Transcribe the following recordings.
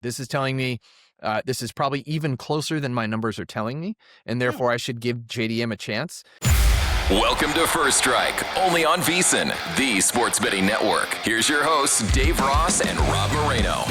This is telling me this is probably even closer than my numbers are telling me, and therefore I should give JDM a chance. Welcome to First Strike, only on VSiN, the sports betting network. Here's your hosts, Dave Ross and Rob Moreno.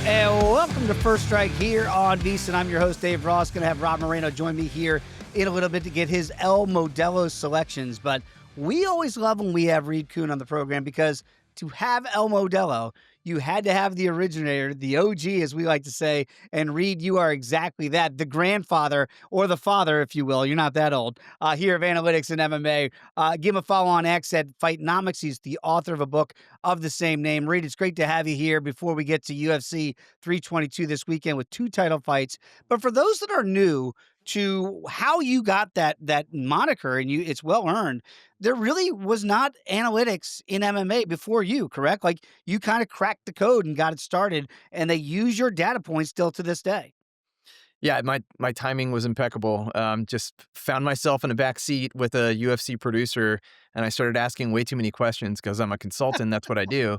And welcome to First Strike here on VSiN. I'm your host, Dave Ross. Going to have Rob Moreno join me here in a little bit to get his El Modelo selections. But we always love when we have Reed Kuhn on the program, because to have El Modelo, you had to have the originator, the OG, as we like to say. And Reed, you are exactly that, the grandfather, or the father, if you will. You're not that old. Here of analytics and MMA. Give him a follow on X at Fightnomics. He's the author of a book of the same name. Reed, it's great to have you here before we get to UFC 322 this weekend with 2 title fights. But for those that are new to how you got that moniker, and it's well earned, there really was not analytics in MMA before you, correct? Like, you kind of cracked the code and got it started, and they use your data points still to this day. Yeah, my timing was impeccable. Just found myself in a back seat with a UFC producer, and I started asking way too many questions because I'm a consultant. That's what I do.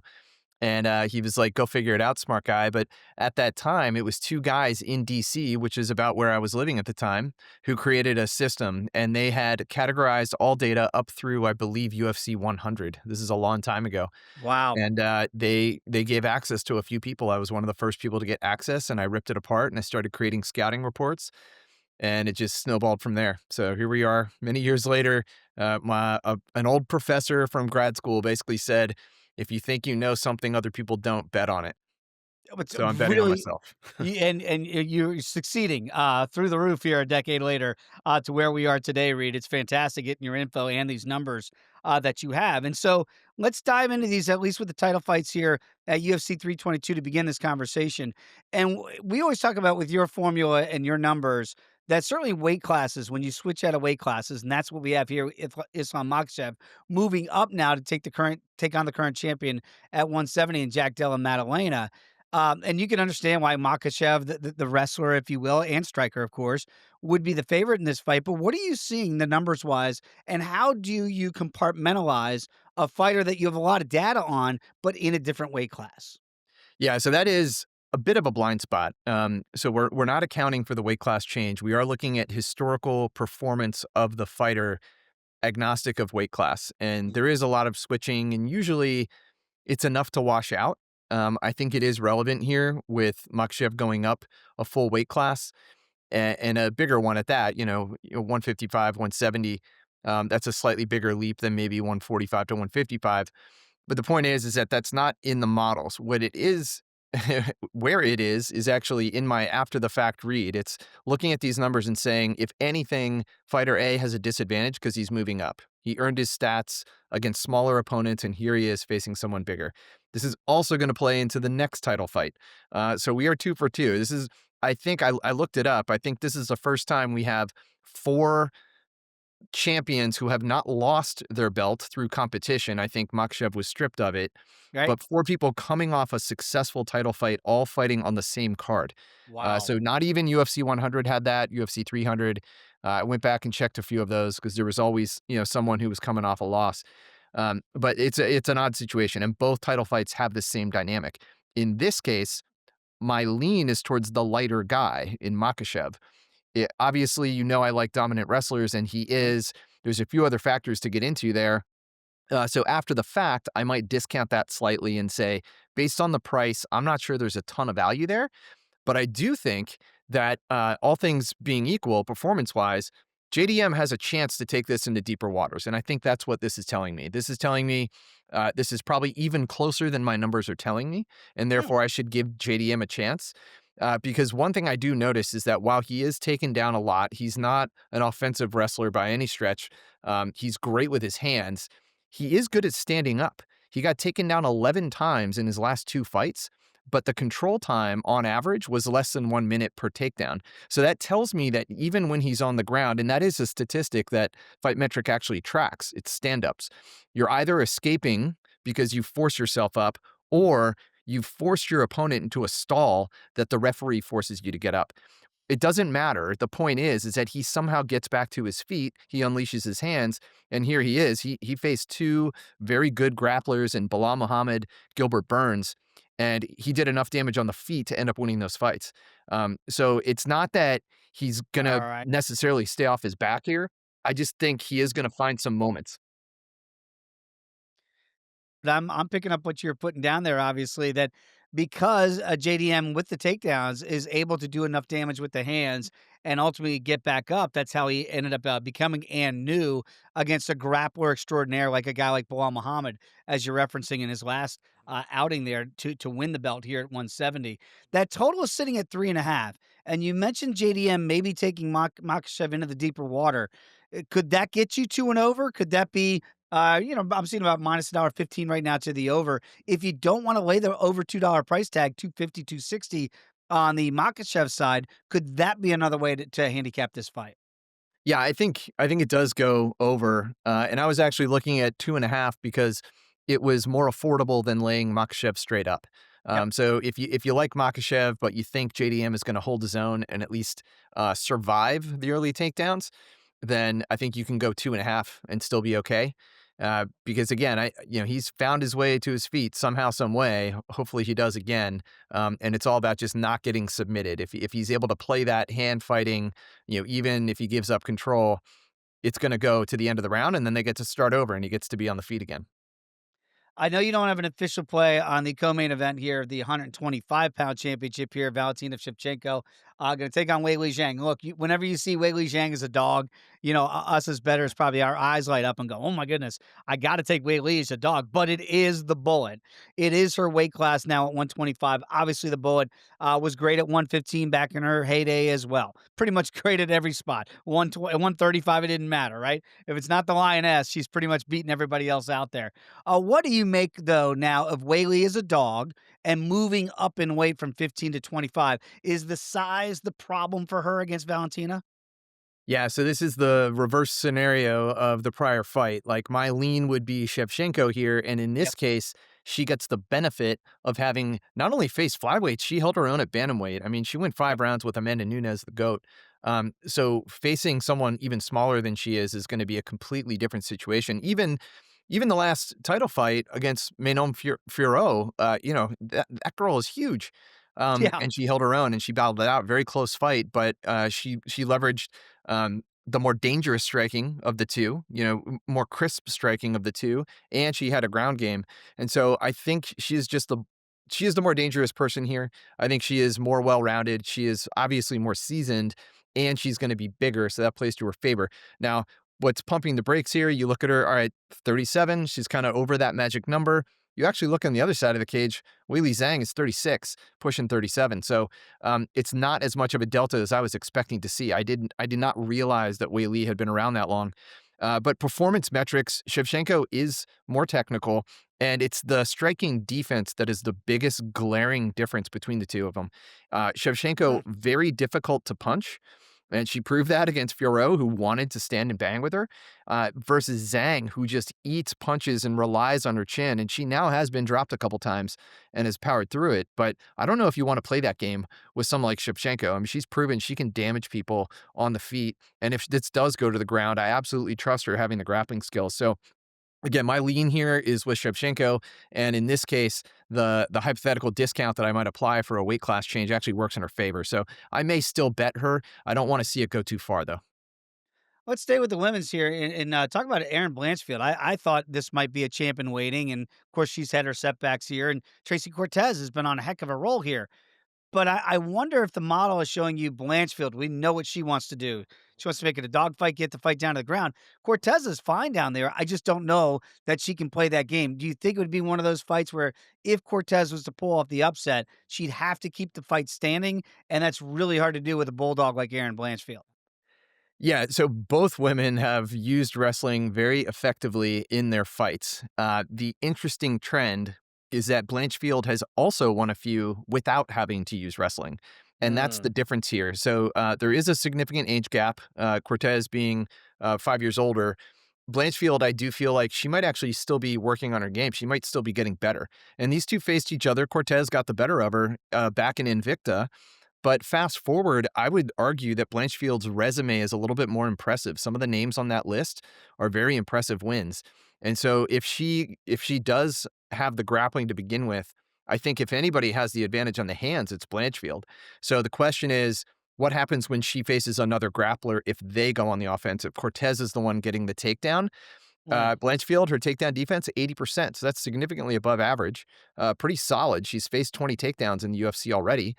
And he was like, go figure it out, smart guy. But at that time, it was 2 guys in DC, which is about where I was living at the time, who created a system. And they had categorized all data up through, I believe, UFC 100. This is a long time ago. Wow. And they gave access to a few people. I was one of the first people to get access, and I ripped it apart, and I started creating scouting reports. And it just snowballed from there. So here we are many years later. An old professor from grad school basically said, if you think you know something other people don't, bet on it. So I'm betting on myself. and you're succeeding through the roof here a decade later to where we are today, Reed. It's fantastic getting your info and these numbers that you have. And so let's dive into these, at least with the title fights here at UFC 322 to begin this conversation. And we always talk about, with your formula and your numbers, that certainly weight classes, when you switch out of weight classes, and that's what we have here, Islam Makhachev moving up now to take on the current champion at 170 and Jack Della Maddalena. And you can understand why Makhachev, the wrestler, if you will, and striker, of course, would be the favorite in this fight. But what are you seeing the numbers-wise, and how do you compartmentalize a fighter that you have a lot of data on, but in a different weight class? Yeah, so that is a bit of a blind spot. So we're not accounting for the weight class change. We are looking at historical performance of the fighter, agnostic of weight class. And there is a lot of switching, and usually it's enough to wash out. I think it is relevant here with Makhachev going up a full weight class, and a bigger one at that, 155, 170. That's a slightly bigger leap than maybe 145 to 155. But the point is that that's not in the models. What it is, where it is actually in my after the fact read. It's looking at these numbers and saying, if anything, fighter A has a disadvantage because he's moving up. He earned his stats against smaller opponents, and here he is facing someone bigger. This is also going to play into the next title fight. So we are 2 for 2. This is, I think, I looked it up. I think this is the first time we have 4 champions who have not lost their belt through competition. I think Makhachev was stripped of it, Right? but 4 people coming off a successful title fight, all fighting on the same card. Wow. So not even UFC 100 had that, UFC 300. I went back and checked a few of those because there was always, someone who was coming off a loss. But it's an odd situation, and both title fights have the same dynamic. In this case, my lean is towards the lighter guy in Makhachev. Obviously, I like dominant wrestlers, and he is. There's a few other factors to get into there. So after the fact, I might discount that slightly and say, based on the price, I'm not sure there's a ton of value there. But I do think that all things being equal, performance-wise, JDM has a chance to take this into deeper waters. And I think that's what this is telling me. This is telling me this is probably even closer than my numbers are telling me, and therefore I should give JDM a chance. Because one thing I do notice is that while he is taken down a lot, he's not an offensive wrestler by any stretch. He's great with his hands. He is good at standing up. He got taken down 11 times in his last 2 fights, but the control time on average was less than 1 minute per takedown. So that tells me that even when he's on the ground, and that is a statistic that Fight Metric actually tracks, it's stand-ups. You're either escaping because you force yourself up, or you've forced your opponent into a stall that the referee forces you to get up. It doesn't matter. The point is that he somehow gets back to his feet. He unleashes his hands, and here he is. He faced 2 very good grapplers in Bilal Muhammad, Gilbert Burns, and he did enough damage on the feet to end up winning those fights. So it's not that he's All gonna right. necessarily stay off his back here. I just think he is gonna find some moments. But I'm picking up what you're putting down there, obviously, that because JDM with the takedowns is able to do enough damage with the hands and ultimately get back up. That's how he ended up becoming and new against a grappler extraordinaire like a guy like Bilal Muhammad, as you're referencing in his last outing there to win the belt here at 170. That total is sitting at 3.5. And you mentioned JDM maybe taking Makhachev into the deeper water. Could that get you to and over? Could that be I'm seeing about minus $1.15 right now to the over. If you don't want to lay the over $2 price tag, 250, 260 on the Makhachev side, could that be another way to handicap this fight? Yeah, I think it does go over, and I was actually looking at 2.5 because it was more affordable than laying Makhachev straight up. Yep. So if you like Makhachev, but you think JDM is going to hold his own and at least survive the early takedowns, then I think you can go 2.5 and still be okay. Because again, he's found his way to his feet somehow, some way. Hopefully, he does again. And it's all about just not getting submitted. If he's able to play that hand fighting, even if he gives up control, it's going to go to the end of the round, and then they get to start over, and he gets to be on the feet again. I know you don't have an official play on the co-main event here, the 125-pound championship here. Valentina Shevchenko going to take on Weili Zhang. Look, whenever you see Weili Zhang as a dog, us as bettors probably our eyes light up and go, "Oh my goodness, I got to take Weili as a dog." But it is the Bullet. It is her weight class now at 125. Obviously, the Bullet was great at 115 back in her heyday as well. Pretty much great at every spot. 135, it didn't matter, right? If it's not the Lioness, she's pretty much beating everybody else out there. What do you make, though, now of Weili as a dog and moving up in weight from 15 to 25? Is the size the problem for her against Valentina? Yeah, so this is the reverse scenario of the prior fight. Like my lean would be Shevchenko here, and in this Yep. case, she gets the benefit of having not only faced flyweight, she held her own at bantamweight. I mean, she went 5 rounds with Amanda Nunes, the goat. So facing someone even smaller than she is going to be a completely different situation. Even the last title fight against Manon Fiorot, that girl is huge. Yeah. And she held her own and she battled it out. Very close fight, but she leveraged the more dangerous striking of the two, more crisp striking of the two, and she had a ground game. And so I think she is the more dangerous person here. I think she is more well-rounded. She is obviously more seasoned, and she's going to be bigger, so that plays to her favor. Now, what's pumping the brakes here? You look at her, all right, 37. She's kind of over that magic number. You actually look on the other side of the cage. Weili Zhang is 36, pushing 37. So it's not as much of a delta as I was expecting to see. I did not realize that Weili had been around that long. But performance metrics, Shevchenko is more technical, and it's the striking defense that is the biggest glaring difference between the two of them. Shevchenko, Mm. very difficult to punch. And she proved that against Fiorot, who wanted to stand and bang with her, versus Zhang, who just eats punches and relies on her chin. And she now has been dropped a couple times and has powered through it. But I don't know if you want to play that game with someone like Shevchenko. I mean, she's proven she can damage people on the feet. And if this does go to the ground, I absolutely trust her having the grappling skills. So again, my lean here is with Shevchenko, and in this case, the hypothetical discount that I might apply for a weight class change actually works in her favor. So I may still bet her. I don't want to see it go too far, though. Let's stay with the women's here and talk about Aaron Blanchfield. I thought this might be a champ in waiting, and of course she's had her setbacks here. And Tracy Cortez has been on a heck of a roll here. But I wonder if the model is showing you Blanchfield. We know what she wants to do. She wants to make it a dogfight, get the fight down to the ground. Cortez is fine down there. I just don't know that she can play that game. Do you think it would be one of those fights where if Cortez was to pull off the upset, she'd have to keep the fight standing? And that's really hard to do with a bulldog like Aaron Blanchfield. Yeah, so both women have used wrestling very effectively in their fights. The interesting trend is that Blanchfield has also won a few without having to use wrestling. And that's the Mm. difference here. So there is a significant age gap, Cortez being 5 years older. Blanchfield, I do feel like she might actually still be working on her game. She might still be getting better. And these two faced each other. Cortez got the better of her back in Invicta. But fast forward, I would argue that Blanchfield's resume is a little bit more impressive. Some of the names on that list are very impressive wins. And so if she does have the grappling to begin with, I think if anybody has the advantage on the hands, it's Blanchfield. So the question is, what happens when she faces another grappler if they go on the offensive? Cortez is the one getting the takedown. Mm. Blanchfield, her takedown defense, 80%. So that's significantly above average. Pretty solid. She's faced 20 takedowns in the UFC already.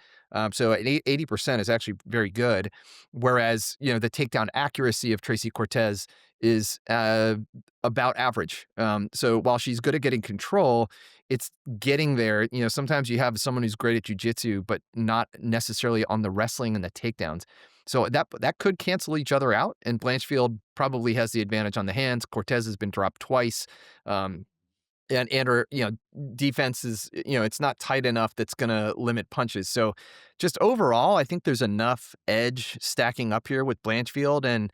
So at 80% is actually very good. Whereas, the takedown accuracy of Tracy Cortez is about average. So while she's good at getting control, it's getting there. Sometimes you have someone who's great at jujitsu, but not necessarily on the wrestling and the takedowns. So that could cancel each other out, and Blanchfield probably has the advantage on the hands. Cortez has been dropped twice, and her defense is it's not tight enough that's going to limit punches. So just overall, I think there's enough edge stacking up here with Blanchfield, and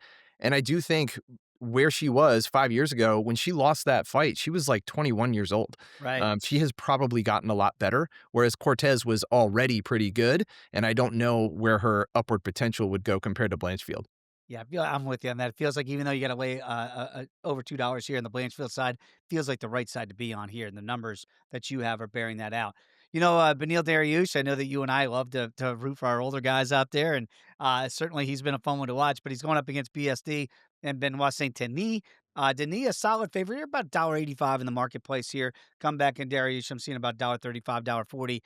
I do think where she was 5 years ago when she lost that fight, she was like 21 years old. Right. She has probably gotten a lot better, whereas Cortez was already pretty good, and I don't know where her upward potential would go compared to Blanchfield. Yeah, I'm with you on that. It feels like even though you got to lay over $2 here on the Blanchfield side, feels like the right side to be on here, and the numbers that you have are bearing that out. Beneil Dariush, I know that you and I love to root for our older guys out there, and certainly he's been a fun one to watch. But he's going up against BSD and Benoit Saint Denis. Denis a solid favorite. You're about $1.85 in the marketplace here. Come back in Dariush, I'm seeing about $1.35, $1.40.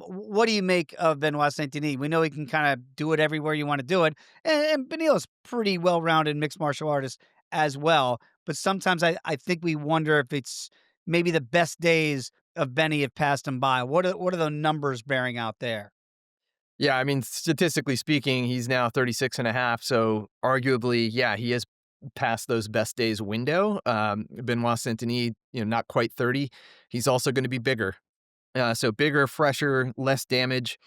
What do you make of Benoit Saint Denis? We know he can kind of do it everywhere you want to do it. And Beneil is pretty well-rounded mixed martial artist as well. But sometimes I think we wonder if it's maybe the best days of Benny have passed him by. What are the numbers bearing out there? Yeah, I mean, statistically speaking, he's now 36 and a half. So arguably, yeah, he has passed those best days window. Benoit Saint Denis, not quite 30. He's also going to be bigger. So bigger, fresher, less damage.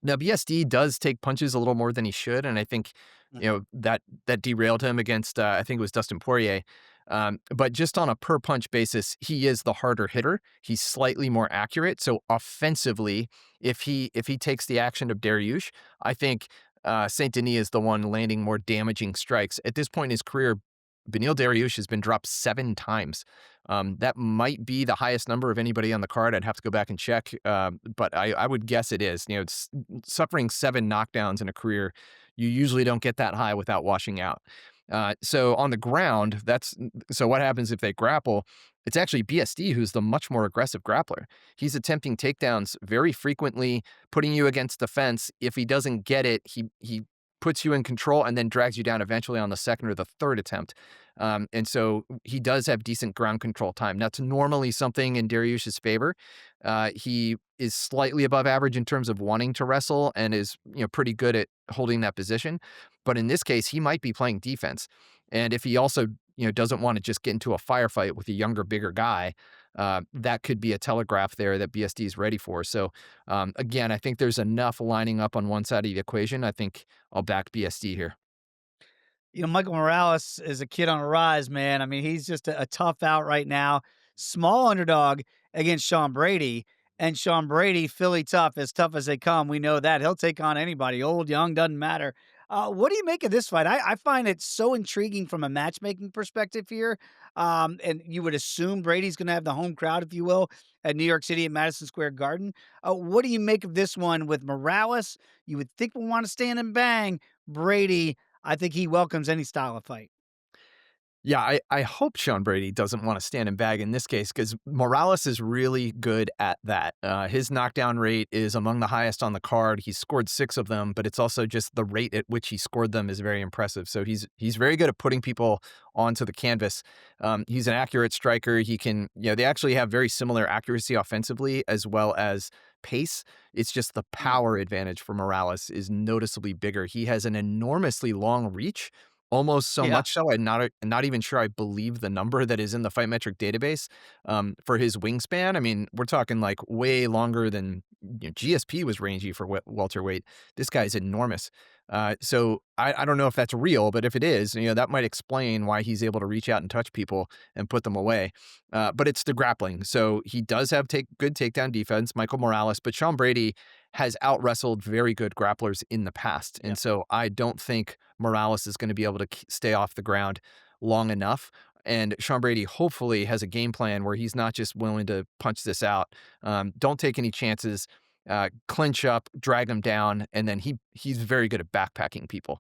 Now, BSD does take punches a little more than he should, and I think that derailed him against I think it was Dustin Poirier. But just on a per punch basis, he is the harder hitter. He's slightly more accurate. So offensively, if he takes the action of Dariush, I think Saint Denis is the one landing more damaging strikes. At this point in his career, Beneil Dariush has been dropped 7 times. That might be the highest number of anybody on the card. I'd have to go back and check, but I would guess it is. It's suffering 7 knockdowns in a career. You usually don't get that high without washing out. So on the ground, so what happens if they grapple? It's actually BSD who's the much more aggressive grappler. He's attempting takedowns very frequently, putting you against the fence. If he doesn't get it, he puts you in control and then drags you down eventually on the second or the third attempt. And so he does have decent ground control time. That's normally something in Dariush's favor. He is slightly above average in terms of wanting to wrestle and is pretty good at holding that position. But in this case, he might be playing defense. And if he also doesn't want to just get into a firefight with a younger, bigger guy, that could be a telegraph there that BSD is ready for. So again, I think there's enough lining up on one side of the equation. I think I'll back BSD here. Michael Morales is a kid on a rise, man. I mean, he's just a tough out right now. Small underdog against Sean Brady. And Sean Brady, Philly tough as they come. We know that. He'll take on anybody, old, young, doesn't matter. What do you make of this fight? I find it so intriguing from a matchmaking perspective here. And you would assume Brady's going to have the home crowd, if you will, at New York City at Madison Square Garden. What do you make of this one with Morales? You would think we'll want to stand and bang. Brady, I think he welcomes any style of fight. Yeah, I hope Sean Brady doesn't want to stand and bag in this case because Morales is really good at that. His knockdown rate is among the highest on the card. He's scored 6 of them, but it's also just the rate at which he scored them is very impressive. So he's very good at putting people onto the canvas. He's an accurate striker. He can, they actually have very similar accuracy offensively as well as pace. It's just the power advantage for Morales is noticeably bigger. He has an enormously long reach. Almost so Yeah. much so, I'm not even sure I believe the number that is in the Fight Metric database for his wingspan. I mean, we're talking like way longer than GSP was rangy for welterweight. This guy's enormous. So I don't know if that's real, but if it is, that might explain why he's able to reach out and touch people and put them away. But it's the grappling. So he does have good takedown defense, Michael Morales, but Sean Brady has out-wrestled very good grapplers in the past. And so I don't think Morales is going to be able to stay off the ground long enough. And Sean Brady hopefully has a game plan where he's not just willing to punch this out. Don't take any chances. Clinch up, drag him down, and then he's very good at backpacking people.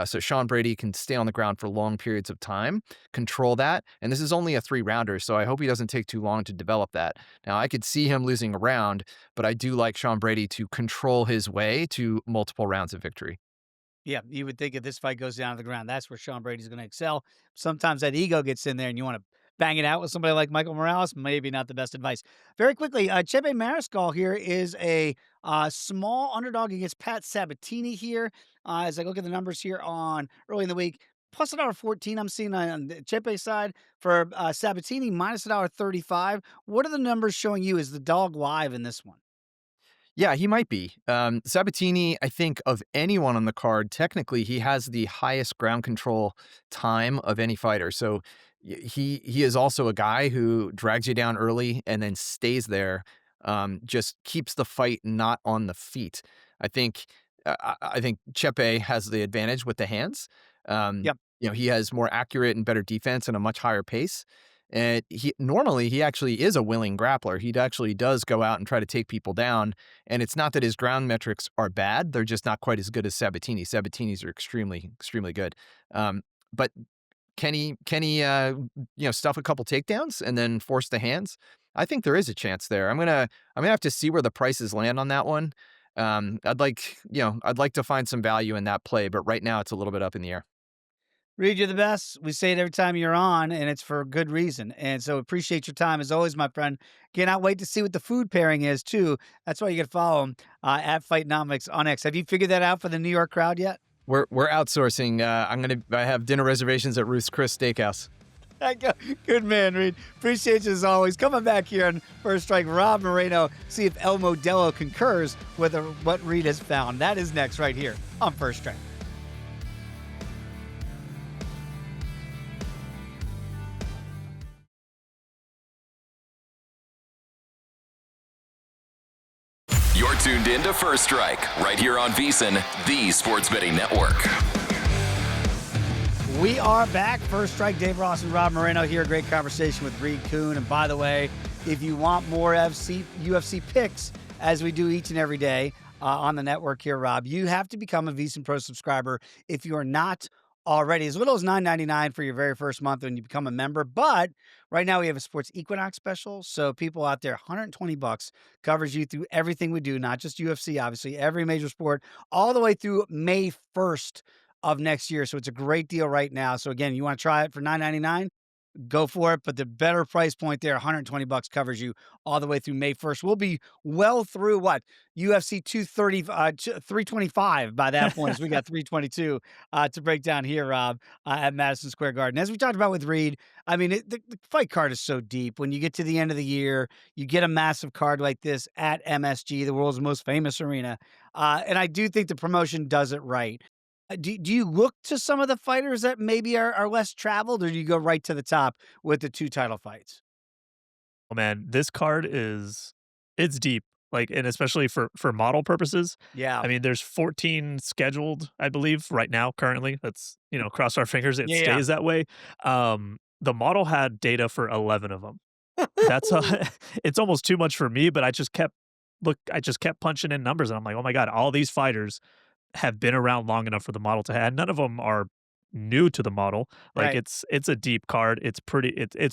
So Sean Brady can stay on the ground for long periods of time, control that, and this is only a 3-rounder, so I hope he doesn't take too long to develop that. Now, I could see him losing a round, but I do like Sean Brady to control his way to multiple rounds of victory. Yeah, you would think if this fight goes down to the ground, that's where Sean Brady's going to excel. Sometimes that ego gets in there, and you want to bang it out with somebody like Michael Morales. Maybe not the best advice. Very quickly, Chepe Mariscal here is a small underdog against Pat Sabatini here. As I look at the numbers here on early in the week, plus $1.14 I'm seeing on the Chepe's side. For Sabatini, minus $1.35. What are the numbers showing you? Is the dog live in this one? Yeah, he might be. Sabatini, I think of anyone on the card, technically he has the highest ground control time of any fighter. So he is also a guy who drags you down early and then stays there, just keeps the fight not on the feet. I think I think Chepe has the advantage with the hands. Yep. He has more accurate and better defense and a much higher pace. And he actually is a willing grappler. He actually does go out and try to take people down. And it's not that his ground metrics are bad; they're just not quite as good as Sabatini. Sabatini's are extremely, extremely good. But can he stuff a couple takedowns and then force the hands? I think there is a chance there. I'm gonna have to see where the prices land on that one. I'd like to find some value in that play, but right now it's a little bit up in the air. Reed, you're the best. We say it every time you're on, and it's for good reason. And so appreciate your time as always, my friend. Cannot wait to see what the food pairing is, too. That's why you got to follow him at Fightnomics on X. Have you figured that out for the New York crowd yet? We're outsourcing. I have dinner reservations at Ruth's Chris Steakhouse. Good man, Reed. Appreciate you as always. Coming back here on First Strike, Rob Moreno, see if El Modelo concurs with what Reed has found. That is next right here on First Strike. You're tuned in to First Strike, right here on VSiN, the Sports Betting Network. We are back. First Strike, Dave Ross and Rob Moreno here. Great conversation with Reed Kuhn. And by the way, if you want more UFC picks, as we do each and every day on the network here, Rob, you have to become a VSiN Pro subscriber if you are not already. As little as $9.99 for your very first month when you become a member. But right now we have a Sports Equinox special. So people out there, $120 covers you through everything we do, not just UFC, obviously, every major sport, all the way through May 1st of next year. So it's a great deal right now. So again, you want to try it for $9.99? Go for it. But the better price point there, $120 covers you all the way through May 1st. We'll be well through what? UFC 325 by that point, as we got 322 to break down here, Rob, at Madison Square Garden. As we talked about with Reed, I mean, the fight card is so deep. When you get to the end of the year, you get a massive card like this at MSG, the world's most famous arena. And I do think the promotion does it right. Do you look to some of the fighters that maybe are less traveled, or do you go right to the top with the 2 title fights? Oh man, this card it's deep, like, and especially for model purposes. Yeah. I mean, there's 14 scheduled, I believe, right now, currently. That's, cross our fingers it Yeah. stays that way. The model had data for 11 of them. That's it's almost too much for me, but I just kept punching in numbers, and I'm like, oh my god, all these fighters have been around long enough for the model to have. None of them are new to the model. Like Right. it's a deep card. It's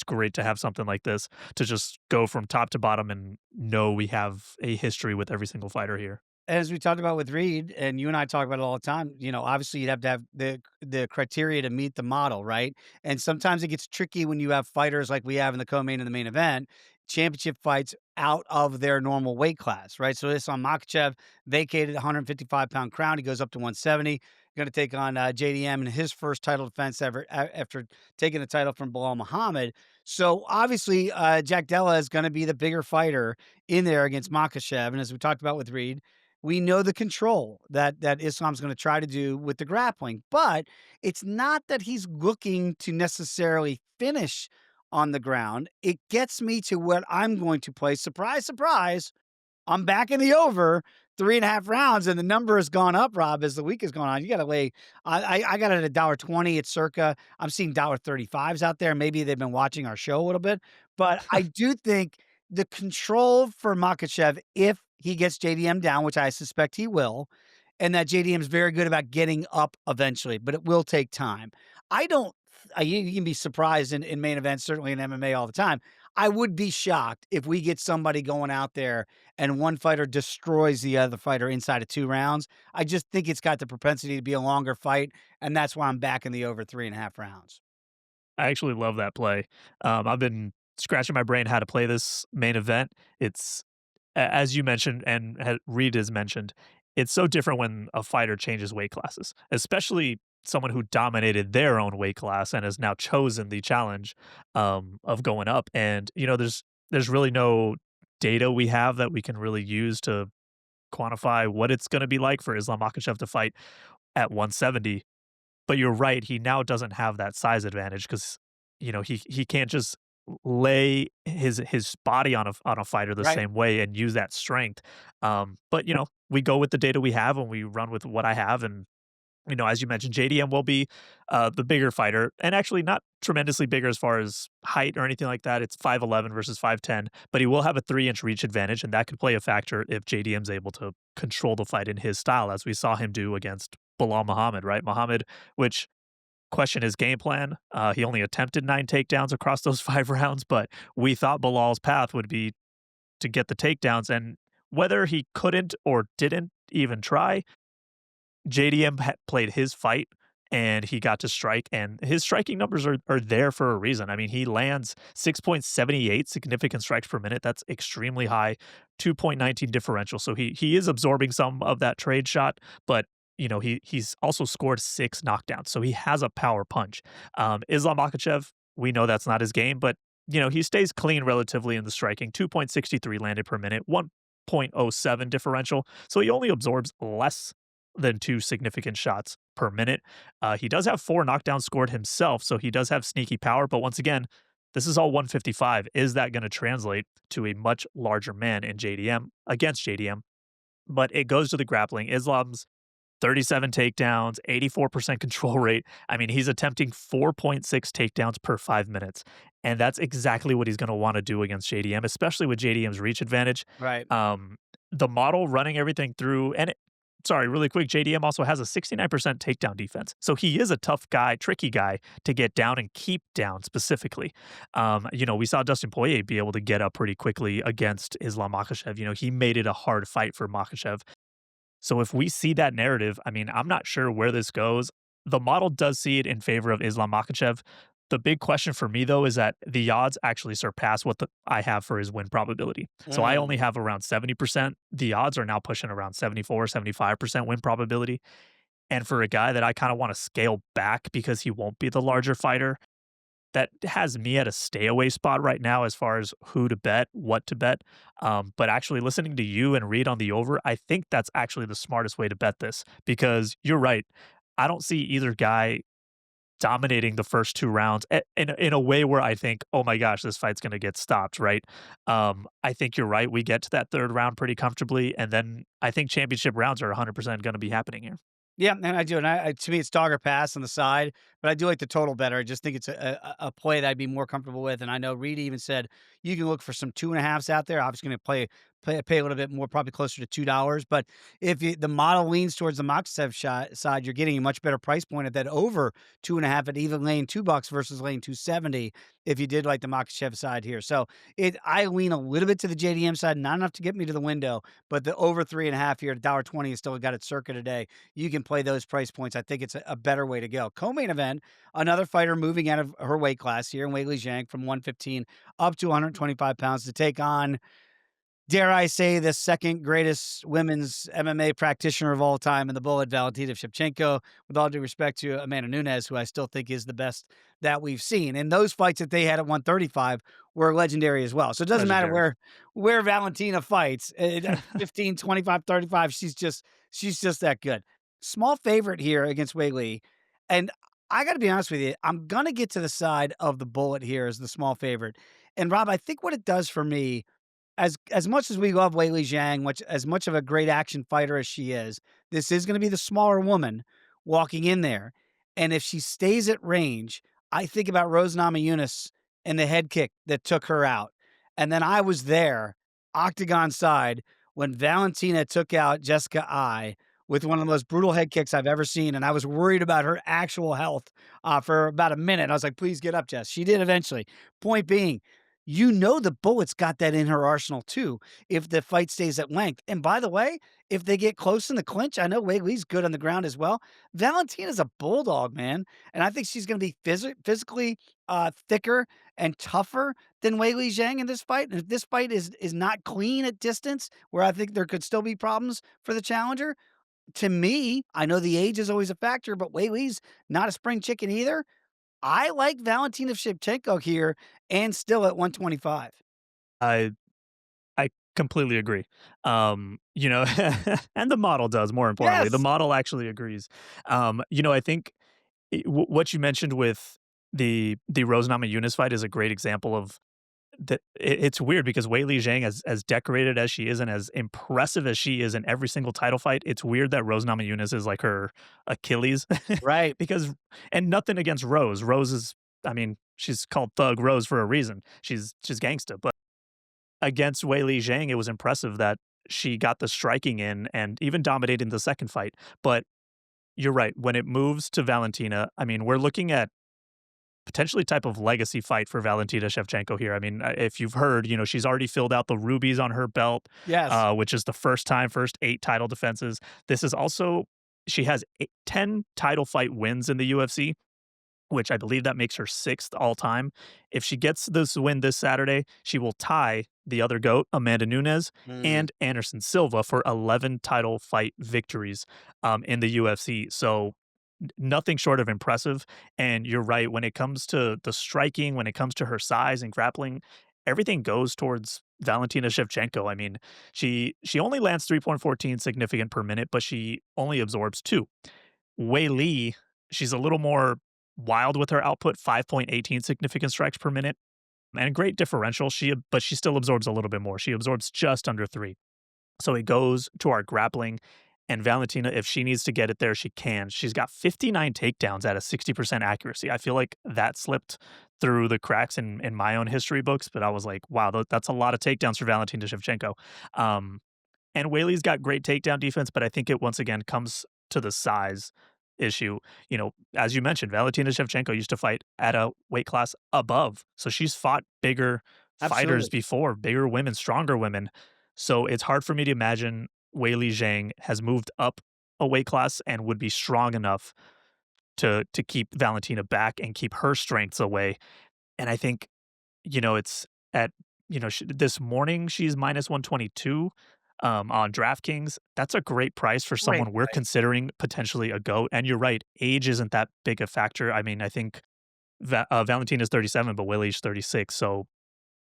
great to have something like this to just go from top to bottom and know we have a history with every single fighter here. As we talked about with Reed, and you and I talk about it all the time, obviously you'd have to have the criteria to meet the model, right? And sometimes it gets tricky when you have fighters like we have in the co-main and the main event, championship fights out of their normal weight class, right? So this on Makhachev, vacated 155-pound crown. He goes up to 170. Going to take on JDM in his first title defense ever after taking the title from Bilal Muhammad. So obviously, Jack Della is going to be the bigger fighter in there against Makhachev. And as we talked about with Reed, we know the control that Islam's going to try to do with the grappling, but it's not that he's looking to necessarily finish on the ground. It gets me to what I'm going to play. Surprise, surprise. I'm back in the over 3.5 rounds, and the number has gone up, Rob, as the week has gone on. You got to lay. I got it at $1.20 at circa. I'm seeing $1.35s out there. Maybe they've been watching our show a little bit, but I do think the control for Makhachev, if he gets JDM down, which I suspect he will, and that JDM is very good about getting up eventually, but it will take time. I don't. You can be surprised in main events, certainly in MMA all the time. I would be shocked if we get somebody going out there and one fighter destroys the other fighter inside of 2 rounds. I just think it's got the propensity to be a longer fight, and that's why I'm backing the over 3.5 rounds. I actually love that play. I've been scratching my brain how to play this main event. It's as you mentioned and Reed has mentioned, it's so different when a fighter changes weight classes, especially someone who dominated their own weight class and has now chosen the challenge of going up. And there's really no data we have that we can really use to quantify what it's going to be like for Islam Makhachev to fight at 170. But you're right, he now doesn't have that size advantage because he can't just lay his body on a fighter the Right. same way and use that strength. But we go with the data we have and we run with what I have. And as you mentioned, JDM will be the bigger fighter, and actually not tremendously bigger as far as height or anything like that. It's 5'11 versus 5'10, but he will have a 3-inch reach advantage, and that could play a factor if JDM's able to control the fight in his style, as we saw him do against Bilal Muhammad, right? Muhammad, which question his game plan. He only attempted 9 takedowns across those 5 rounds, but we thought Bilal's path would be to get the takedowns, and whether he couldn't or didn't even try, JDM played his fight and he got to strike, and his striking numbers are there for a reason. I mean, he lands 6.78 significant strikes per minute. That's extremely high, 2.19 differential. So he is absorbing some of that trade shot, but he's also scored 6 knockdowns. So he has a power punch. Islam Makhachev, we know that's not his game, but he stays clean relatively in the striking, 2.63 landed per minute, 1.07 differential. So he only absorbs less than 2 significant shots per minute. He does have 4 knockdowns scored himself, so he does have sneaky power. But once again, this is all 155. Is that going to translate to a much larger man in JDM against JDM? But it goes to the grappling. Islam's 37 takedowns, 84% control rate. I mean, he's attempting 4.6 takedowns per 5 minutes. And that's exactly what he's going to want to do against JDM, especially with JDM's reach advantage. Right. The model running everything through, and sorry, really quick, JDM also has a 69% takedown defense. So he is a tough guy, tricky guy to get down and keep down specifically. We saw Dustin Poirier be able to get up pretty quickly against Islam Makhachev. He made it a hard fight for Makhachev. So if we see that narrative, I mean, I'm not sure where this goes. The model does see it in favor of Islam Makhachev. The big question for me, though, is that the odds actually surpass what I have for his win probability. So I only have around 70%. The odds are now pushing around 74, 75% win probability. And for a guy that I kind of want to scale back because he won't be the larger fighter, that has me at a stay away spot right now as far as who to bet, what to bet. But actually listening to you and Reed on the over, I think that's actually the smartest way to bet this because you're right. I don't see either guy dominating the first 2 rounds in a way where I think, oh my gosh, this fight's going to get stopped, right? I think you're right. We get to that 3rd round pretty comfortably. And then I think championship rounds are 100% going to be happening here. Yeah, and I do. And to me, it's dog or pass on the side, but I do like the total better. I just think it's a play that I'd be more comfortable with. And I know Reed even said you can look for some 2.5s out there. Obviously, going to pay a little bit more, probably closer to $2. But if the model leans towards the Makhachev side, you're getting a much better price point at that over 2.5 at even laying $2 versus laying 270 if you did like the Makhachev side here. So I lean a little bit to the JDM side, not enough to get me to the window, but the over 3.5 here at $1.20 is still got its circa today. You can play those price points. I think it's a better way to go. Co-main event, another fighter moving out of her weight class here in Weili Zhang from 115 up to 125 pounds to take on, dare I say, the 2nd greatest women's MMA practitioner of all time in the bullet, Valentina Shevchenko, with all due respect to Amanda Nunes, who I still think is the best that we've seen. And those fights that they had at 135 were legendary as well. So it doesn't matter where Valentina fights, 15, 25, 35, she's just that good. Small favorite here against Weili. And I got to be honest with you, I'm going to get to the side of the bullet here as the small favorite. And Rob, I think what it does for me, as much as we love Weili Zhang, as much of a great action fighter as she is, this is gonna be the smaller woman walking in there, and if she stays at range, I think about Rose Namajunas and the head kick that took her out, and then I was there, octagon side, when Valentina took out Jessica Eye with one of the most brutal head kicks I've ever seen, and I was worried about her actual health, for about a minute. I was like, "Please get up, Jess." She did eventually. Point being, the Bullet's got that in her arsenal too if the fight stays at length. And by the way, if they get close in the clinch, I know Weili's good on the ground as well. Valentina's a bulldog, man, and I think she's going to be physically thicker and tougher than Weili Zhang in this fight. And if this fight is not clean at distance, where I think there could still be problems for the challenger, to me, I know the age is always a factor, but Weili's not a spring chicken either. I like Valentina Shevchenko here and still at 125. I I completely agree. And the model does, more importantly. The Yes. model actually agrees. I think what you mentioned with the Rose Namajunas fight is a great example of that. It's weird because Weili Zhang, as decorated as she is and as impressive as she is in every single title fight, it's weird that Rose Namajunas is like her Achilles. Right. because and nothing against Rose. Rose is, I mean, she's called Thug Rose for a reason. She's gangsta, but against Weili Zhang, it was impressive that she got the striking in and even dominated the second fight. But you're right. When it moves to Valentina, I mean, we're looking at potentially type of legacy fight for Valentina Shevchenko here. I mean, if you've heard, she's already filled out the rubies on her belt, Yes. which is the first 8 title defenses. This is also, she has 10 title fight wins in the UFC, which I believe that makes her 6th all time. If she gets this win this Saturday, she will tie the other GOAT, Amanda Nunes, Mm. and Anderson Silva for 11 title fight victories in the UFC. So nothing short of impressive. And you're right, when it comes to the striking, when it comes to her size and grappling, everything goes towards Valentina Shevchenko. I mean, she only lands 3.14 significant per minute, but she only absorbs 2. Weili, she's a little more wild with her output, 5.18 significant strikes per minute, and great differential. But she still absorbs a little bit more. She absorbs just under 3. So it goes to our grappling. And Valentina, if she needs to get it there, she can. She's got 59 takedowns at a 60% accuracy. I feel like that slipped through the cracks in my own history books, but I was like, wow, that's a lot of takedowns for Valentina Shevchenko. Um, and Weili's got great takedown defense, but I think it once again comes to the size issue. As you mentioned, Valentina Shevchenko used to fight at a weight class above. So she's fought bigger fighters Absolutely. before, bigger women, stronger women. So it's hard for me to imagine Weili Zhang has moved up a weight class and would be strong enough to keep Valentina back and keep her strengths away. And I think, it's at, this morning she's minus 122 on DraftKings. That's a great price for Great someone we're price. considering potentially a GOAT. And you're right, age isn't that big a factor. I mean, I think Valentina's 37, but Willie's 36. So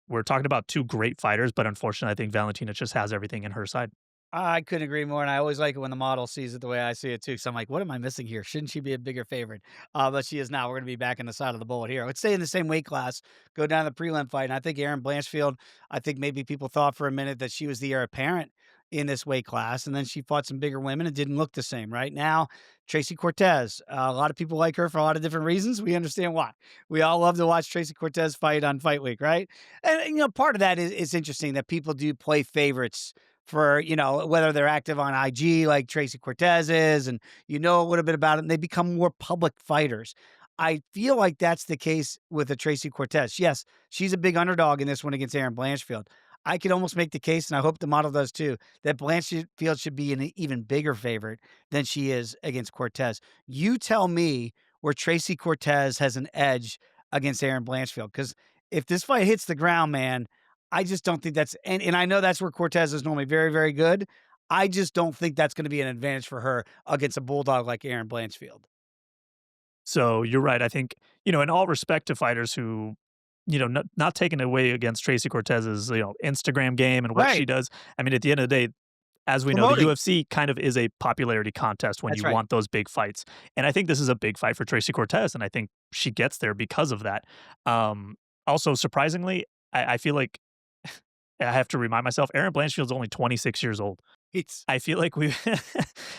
we're talking about 2 great fighters, but unfortunately, I think Valentina just has everything in her side. I couldn't agree more, and I always like it when the model sees it the way I see it too. So I'm like, what am I missing here? Shouldn't she be a bigger favorite? But she is now. We're going to be back in the side of the bullet here. Let's stay in the same weight class. Go down to the prelim fight. And I think Erin Blanchfield. I think maybe people thought for a minute that she was the heir apparent in this weight class, and then she fought some bigger women and didn't look the same. Right now, Tracy Cortez. A lot of people like her for a lot of different reasons. We understand why. We all love to watch Tracy Cortez fight on Fight Week, right? And part of that is it's interesting that people do play favorites for, whether they're active on IG like Tracy Cortez is, and a little bit about it, and they become more public fighters. I feel like that's the case with the Tracy Cortez. Yes, she's a big underdog in this one against Erin Blanchfield. I could almost make the case, and I hope the model does too, that Blanchfield should be an even bigger favorite than she is against Cortez. You tell me where Tracy Cortez has an edge against Erin Blanchfield, because if this fight hits the ground, man, I just don't think that's and I know that's where Cortez is normally very, very good. I just don't think that's gonna be an advantage for her against a bulldog like Erin Blanchfield. So you're right. I think, in all respect to fighters who, not taking away against Tracy Cortez's, Instagram game and what she Right. does. I mean, at the end of the day, as we know, the Promoting. UFC kind of is a popularity contest when That's you right. want those big fights. And I think this is a big fight for Tracy Cortez. And I think she gets there because of that. Also, surprisingly, I feel like I have to remind myself, Erin Blanchfield's only 26 years old. It's I feel like we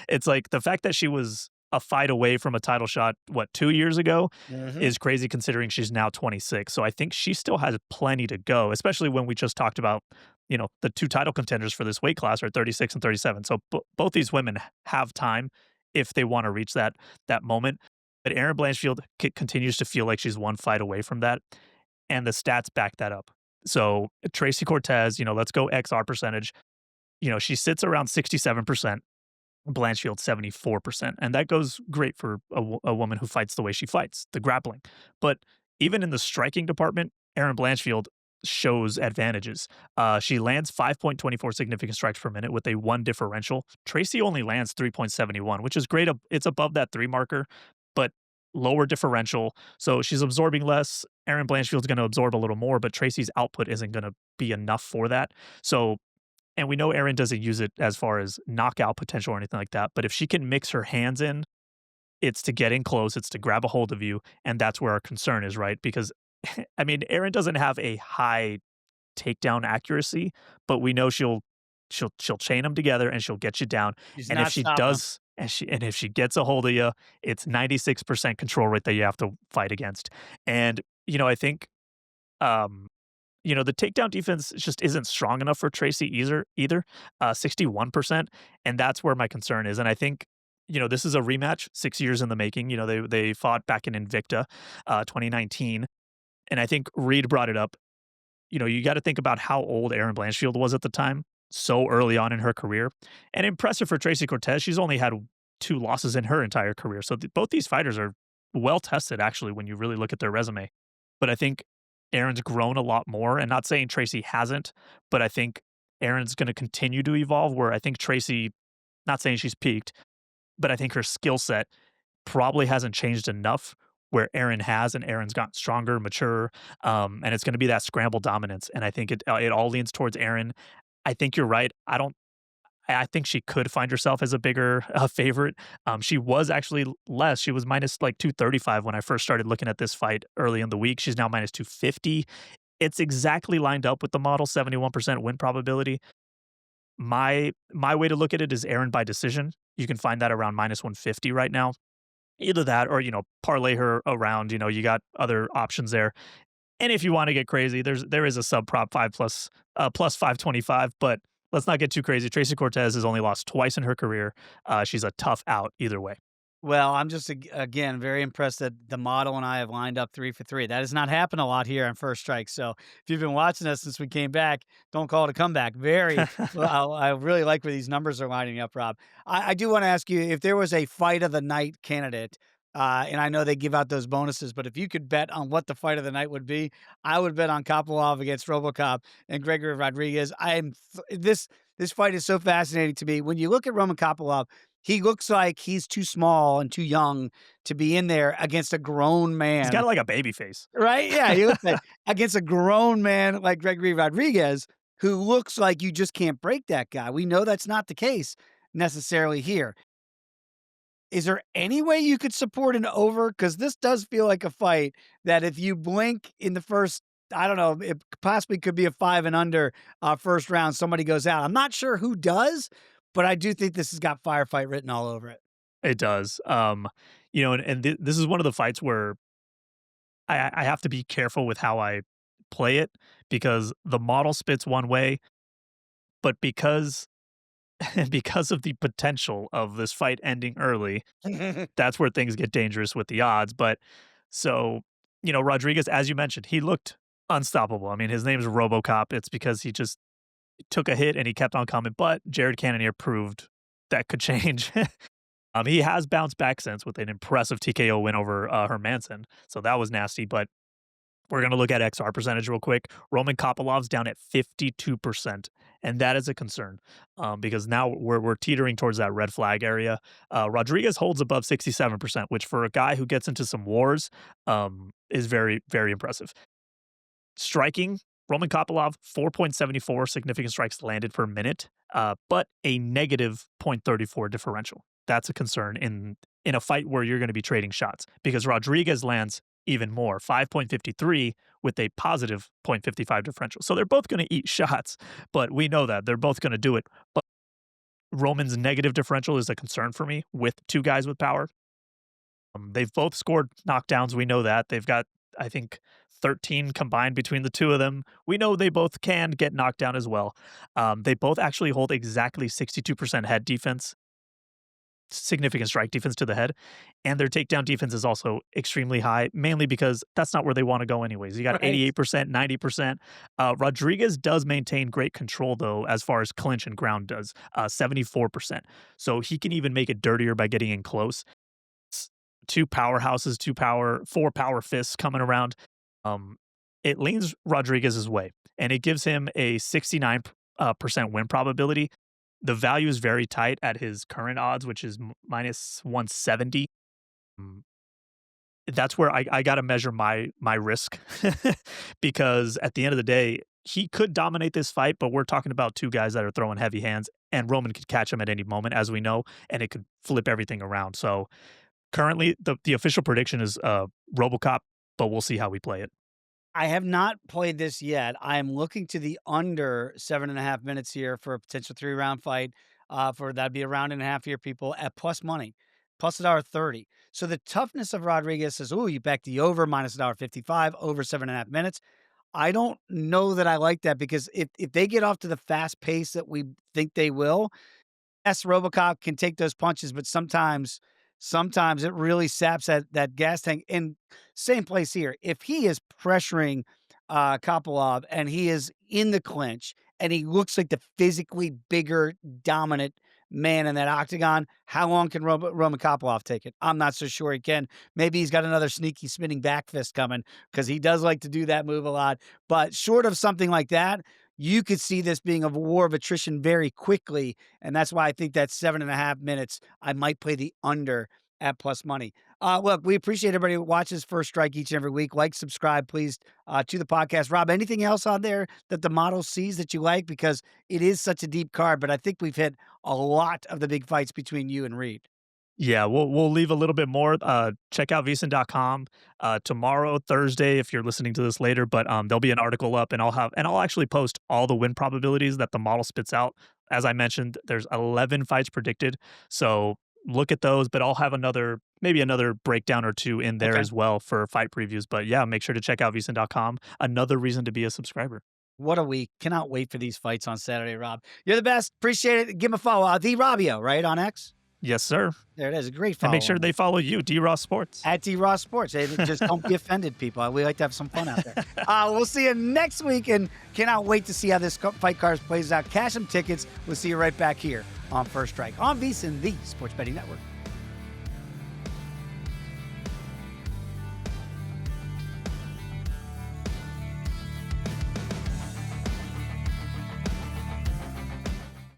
it's like the fact that she was a fight away from a title shot, what, 2 years ago Mhm. is crazy considering she's now 26. So I think she still has plenty to go, especially when we just talked about, the 2 title contenders for this weight class are 36 and 37. So both these women have time if they wanna reach that moment. But Erin Blanchfield continues to feel like she's one fight away from that, and the stats back that up. So Tracy Cortez, let's go XR percentage. She sits around 67%, Blanchfield 74%, and that goes great for a woman who fights the way she fights, the grappling. But even in the striking department, Erin Blanchfield shows advantages. She lands 5.24 significant strikes per minute with a 1 differential. Tracy only lands 3.71, which is great. It's above that 3 marker, but lower differential. So she's absorbing less. Erin Blanchfield's going to absorb a little more, but Tracy's output isn't going to be enough for that. So and we know Erin doesn't use it as far as knockout potential or anything like that, but if she can mix her hands in, it's to get in close, it's to grab a hold of you, and that's where our concern is, right? Because, I mean, Erin doesn't have a high takedown accuracy, but we know she'll chain them together and she'll get you down. She's And if not she stopping him. does, and if she gets a hold of you, it's 96% control rate that you have to fight against. And I think um, the takedown defense just isn't strong enough for Tracy either, 61%, and that's where my concern is. And I think, this is a rematch, 6 years in the making. They fought back in Invicta, 2019, and I think Reed brought it up. You got to think about how old Erin Blanchfield was at the time, so early on in her career, and impressive for Tracy Cortez. She's only had 2 losses in her entire career, so both these fighters are well tested, actually, when you really look at their resume. But I think Erin's grown a lot more, and not saying Tracy hasn't, but I think Erin's gonna continue to evolve, where I think Tracy, not saying she's peaked, but I think her skill set probably hasn't changed enough where Erin has, and Erin's gotten stronger, mature, and it's gonna be that scramble dominance, and I think it all leans towards Erin. I think you're right. I think she could find herself as a bigger favorite. She was actually less. She was minus like 235 when I first started looking at this fight early in the week. She's now minus 250. It's exactly lined up with the model, 71% win probability. My way to look at it is Erin by decision. You can find that around minus 150 right now. Either that or, parlay her around, you got other options there. And if you want to get crazy, there is a sub prop 5 plus 525, but let's not get too crazy. Tracy Cortez has only lost twice in her career. She's a tough out either way. Well, I'm just again very impressed that the model and I have lined up 3 for 3. That has not happened a lot here on First Strike. So if you've been watching us since we came back, don't call it a comeback. Very well. I really like where these numbers are lining up, Rob. I do want to ask you if there was a fight of the night candidate. And I know they give out those bonuses, but if you could bet on what the fight of the night would be, I would bet on Kopylov against RoboCop and Gregory Rodriguez. This fight is so fascinating to me. When you look at Roman Kopylov, he looks like he's too small and too young to be in there against a grown He's man, got like a baby face. right? Yeah, he looks like against a grown man like Gregory Rodriguez, who looks like you just can't break that guy. We know that's not the case necessarily here. Is there any way you could support an over? Because this does feel like a fight that if you blink in the first, I don't know, it possibly could be a 5 and under first round, somebody goes out. I'm not sure who does, but I do think this has got firefight written all over it. It does. And this is one of the fights where I have to be careful with how I play it because the model spits one way, but because because of the potential of this fight ending early, that's where things get dangerous with the odds. But so, Rodriguez, as you mentioned, he looked unstoppable. I mean, his name's RoboCop. It's because he just took a hit and he kept on coming. But Jared Cannonier proved that could change. He has bounced back since with an impressive TKO win over Hermanson. So that was nasty. But we're going to look at XR percentage real quick. Roman Kopylov's down at 52%, and that is a concern because now we're teetering towards that red flag area. Rodriguez holds above 67%, which for a guy who gets into some wars is very, very impressive. Striking, Roman Kopylov, 4.74 significant strikes landed per minute, but a negative 0.34 differential. That's a concern in a fight where you're going to be trading shots because Rodriguez lands even more, 5.53 with a positive 0.55 differential. So they're both going to eat shots, but we know that they're both going to do it. But Roman's negative differential is a concern for me with two guys with power. They've both scored knockdowns. We know that. They've got, I think, 13 combined between the two of them. We know they both can get knocked down as well. They both actually hold exactly 62% head defense, significant strike defense to the head, and their takedown defense is also extremely high, mainly because that's not where they want to go anyways. You got 88%, 90%. Rodriguez does maintain great control, though, as far as clinch and ground does, 74%. So he can even make it dirtier by getting in close. Two powerhouses, four power fists coming around. It leans Rodriguez's way, and it gives him a 69% win probability. The value is very tight at his current odds, which is minus 170. That's where I got to measure my risk because at the end of the day, he could dominate this fight, but we're talking about two guys that are throwing heavy hands, and Roman could catch him at any moment, as we know, and it could flip everything around. So currently, the official prediction is RoboCop, but we'll see how we play it. I have not played this yet. I am looking to the under 7.5 minutes here for a potential 3-round fight. For that'd be a round and a half here, people, at plus money, plus $1.30. So the toughness of Rodriguez says, "Oh, you back the over minus $1.55 over 7.5 minutes." I don't know that I like that because if they get off to the fast pace that we think they will, yes, RoboCop can take those punches, but sometimes it really saps that gas tank. And same place here. If he is pressuring Kopylov and he is in the clinch and he looks like the physically bigger, dominant man in that octagon, how long can Roman Kopylov take it? I'm not so sure he can. Maybe he's got another sneaky spinning back fist coming because he does like to do that move a lot. But short of something like that, you could see this being a war of attrition very quickly. And that's why I think that 7.5 minutes, I might play the under at plus money. Look, we appreciate everybody who watches First Strike each and every week. Like, subscribe, please, to the podcast. Rob, anything else on there that the model sees that you like? Because it is such a deep card, but I think we've hit a lot of the big fights between you and Reed. Yeah, we'll leave a little bit more. Check out VSiN.com tomorrow, Thursday, if you're listening to this later. But there'll be an article up, and I'll actually post all the win probabilities that the model spits out. As I mentioned, there's 11 fights predicted, so look at those. But I'll have maybe another breakdown or two in there as well for fight previews. But yeah, make sure to check out VSiN.com. Another reason to be a subscriber. What a week! Cannot wait for these fights on Saturday, Rob. You're the best. Appreciate it. Give him a follow. The Robbio, right, on X? Yes, sir. There it is. A great follow. And make sure they follow you, D-Ross Sports. At D-Ross Sports. Hey, just don't be offended, people. We like to have some fun out there. We'll see you next week, and cannot wait to see how this fight card plays out. Cash some tickets. We'll see you right back here on First Strike on VSiN, the Sports Betting Network.